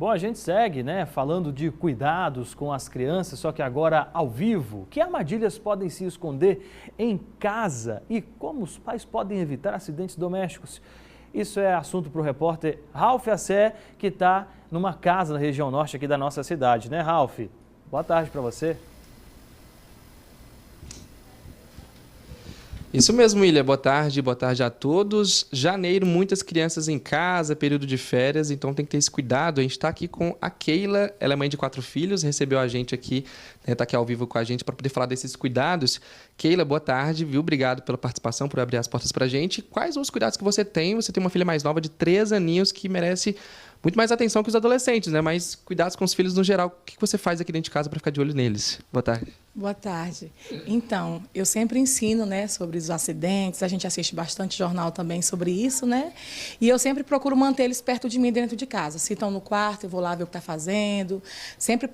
Bom, a gente segue, né, falando de cuidados com as crianças, só que agora ao vivo. Que armadilhas podem se esconder em casa e como os pais podem evitar acidentes domésticos? Isso é assunto para o repórter Ralf Assé, que está numa casa na região norte aqui da nossa cidade, né, Ralf? Boa tarde para você. Isso mesmo, William. Boa tarde a todos. Janeiro, muitas crianças em casa, período de férias, então tem que ter esse cuidado. A gente está aqui com a Keila, ela é mãe de 4 filhos, recebeu a gente aqui, está aqui ao vivo com a gente para poder falar desses cuidados. Keila, boa tarde, viu? Obrigado pela participação, por abrir as portas para a gente. Quais os cuidados que você tem? Você tem uma filha mais nova de 3 aninhos que merece muito mais atenção que os adolescentes, né? Mas cuidados com os filhos no geral. O que você faz aqui dentro de casa para ficar de olho neles? Boa tarde. Boa tarde. Então, eu sempre ensino, né, sobre os acidentes, a gente assiste bastante jornal também sobre isso, né? E eu sempre procuro manter eles perto de mim dentro de casa. Se estão no quarto, eu vou lá ver o que está fazendo. Sempre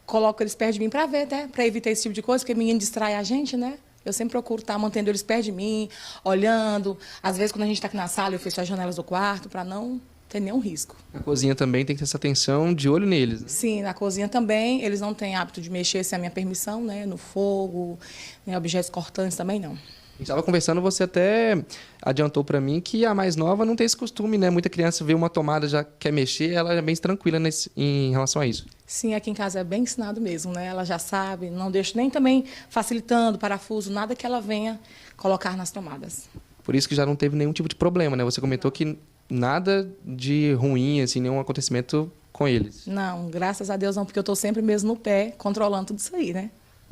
coloco eles perto de mim para ver, né? Para evitar esse tipo de coisa, porque menino distrai a gente, né? Eu sempre procuro estar mantendo eles perto de mim, olhando. Às vezes, quando a gente está aqui na sala, eu fecho as janelas do quarto para não ter nenhum risco. Na cozinha também tem que ter essa atenção de olho neles, né? Sim, na cozinha também. Eles não têm hábito de mexer sem a minha permissão, né? No fogo, né? Objetos cortantes também não. A gente estava conversando, você até adiantou para mim que a mais nova não tem esse costume, né? Muita criança vê uma tomada, já quer mexer, ela é bem tranquila em relação a isso. Sim, aqui em casa é bem ensinado mesmo, né? Ela já sabe, não deixo nem também facilitando, parafuso, nada que ela venha colocar nas tomadas. Por isso que já não teve nenhum tipo de problema, né? Você comentou que nada de ruim, assim, nenhum acontecimento com eles. Não, graças a Deus não, porque eu estou sempre mesmo no pé, controlando tudo isso aí, né?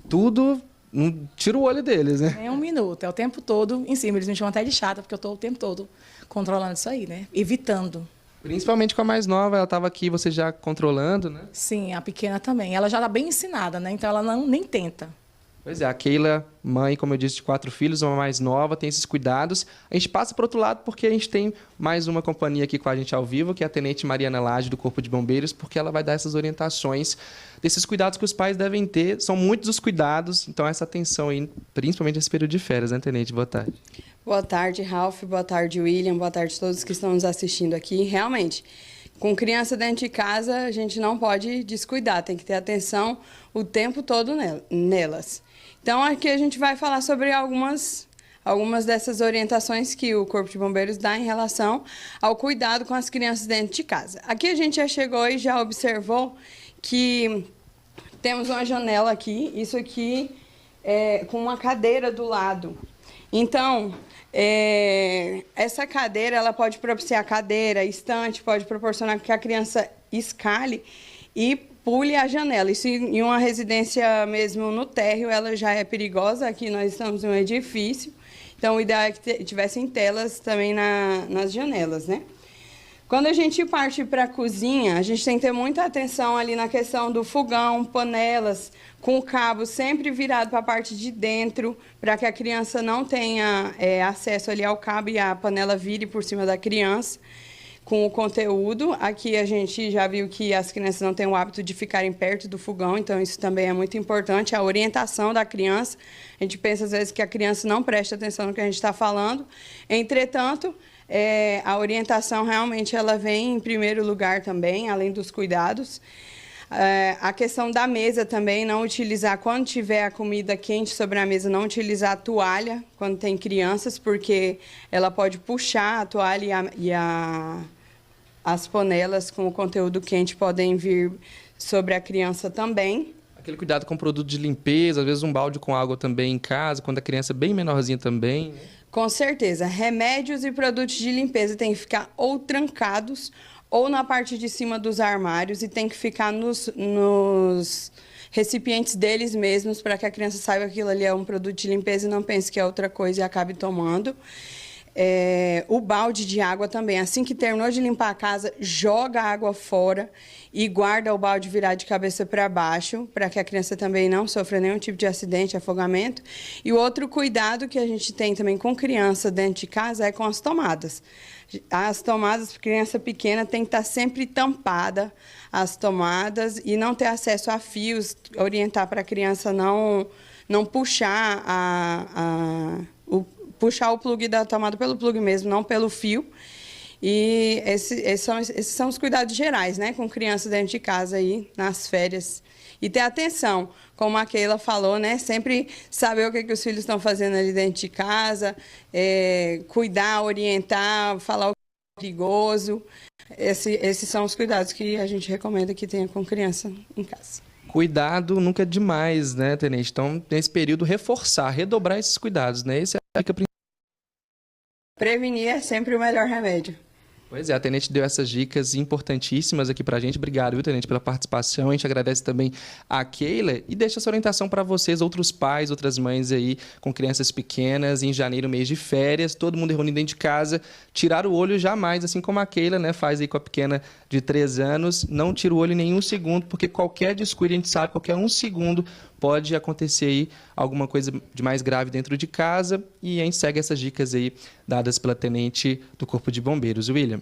Tudo, não tira o olho deles, né? Nem um minuto, é o tempo todo em cima. Eles me chamam até de chata, porque eu estou o tempo todo controlando isso aí, né? Evitando. Principalmente com a mais nova, ela estava aqui, você já controlando, né? Sim, a pequena também. Ela já está bem ensinada, né? Então ela nem tenta. Pois é, a Keila, mãe, como eu disse, de 4 filhos, uma mais nova, tem esses cuidados. A gente passa para o outro lado porque a gente tem mais uma companhia aqui com a gente ao vivo, que é a Tenente Mariana Lage, do Corpo de Bombeiros, porque ela vai dar essas orientações desses cuidados que os pais devem ter. São muitos os cuidados, então essa atenção aí, principalmente nesse período de férias, né, Tenente? Boa tarde. Boa tarde, Ralf. Boa tarde, William. Boa tarde a todos que estão nos assistindo aqui. Realmente, com criança dentro de casa, a gente não pode descuidar, tem que ter atenção o tempo todo nelas. Então, aqui a gente vai falar sobre algumas dessas orientações que o Corpo de Bombeiros dá em relação ao cuidado com as crianças dentro de casa. Aqui a gente já chegou e já observou que temos uma janela aqui, isso aqui é com uma cadeira do lado. Então, essa cadeira, ela pode propiciar cadeira, estante, pode proporcionar que a criança escale e pule a janela. Isso em uma residência mesmo no térreo, ela já é perigosa. Aqui nós estamos em um edifício, então o ideal é que tivessem telas também nas janelas, né? Quando a gente parte para a cozinha, a gente tem que ter muita atenção ali na questão do fogão, panelas, com o cabo sempre virado para a parte de dentro, para que a criança não tenha acesso ali ao cabo e a panela vire por cima da criança. Com o conteúdo, aqui a gente já viu que as crianças não têm o hábito de ficarem perto do fogão, então isso também é muito importante, a orientação da criança. A gente pensa às vezes que a criança não presta atenção no que a gente está falando, entretanto, a orientação realmente ela vem em primeiro lugar também, além dos cuidados. A questão da mesa também, não utilizar, quando tiver a comida quente sobre a mesa, não utilizar a toalha quando tem crianças, porque ela pode puxar a toalha e as panelas com o conteúdo quente podem vir sobre a criança também. Aquele cuidado com produto de limpeza, às vezes um balde com água também em casa, quando a criança é bem menorzinha também. Com certeza, remédios e produtos de limpeza têm que ficar ou trancados ou na parte de cima dos armários e tem que ficar nos recipientes deles mesmos para que a criança saiba que aquilo ali é um produto de limpeza e não pense que é outra coisa e acabe tomando. O balde de água também, assim que terminou de limpar a casa, joga a água fora e guarda o balde virado de cabeça para baixo, para que a criança também não sofra nenhum tipo de acidente, afogamento. E o outro cuidado que a gente tem também com criança dentro de casa é com as tomadas. As tomadas para criança pequena tem que estar sempre tampada as tomadas e não ter acesso a fios, orientar para a criança não puxar puxar o plug da tomada pelo plug mesmo, não pelo fio. E esses são os cuidados gerais, né, com criança dentro de casa aí, nas férias. E ter atenção, como a Keila falou, né, sempre saber o que os filhos estão fazendo ali dentro de casa, cuidar, orientar, falar o que é perigoso. Esses são os cuidados que a gente recomenda que tenha com criança em casa. Cuidado nunca é demais, né, Tenente? Então, nesse período, reforçar, redobrar esses cuidados, né? Essa é a dica principal. Prevenir é sempre o melhor remédio. Pois é, a Tenente deu essas dicas importantíssimas aqui pra gente. Obrigado, viu, Tenente, pela participação. A gente agradece também a Keila e deixa essa orientação para vocês, outros pais, outras mães aí com crianças pequenas, em janeiro, mês de férias, todo mundo reunido dentro de casa. Tirar o olho jamais, assim como a Keila, né, faz aí com a pequena de 3 anos. Não tira o olho em nenhum segundo, porque qualquer descuido, a gente sabe, qualquer 1 segundo pode acontecer aí alguma coisa de mais grave dentro de casa. E a gente segue essas dicas aí dadas pela Tenente do Corpo de Bombeiros. William.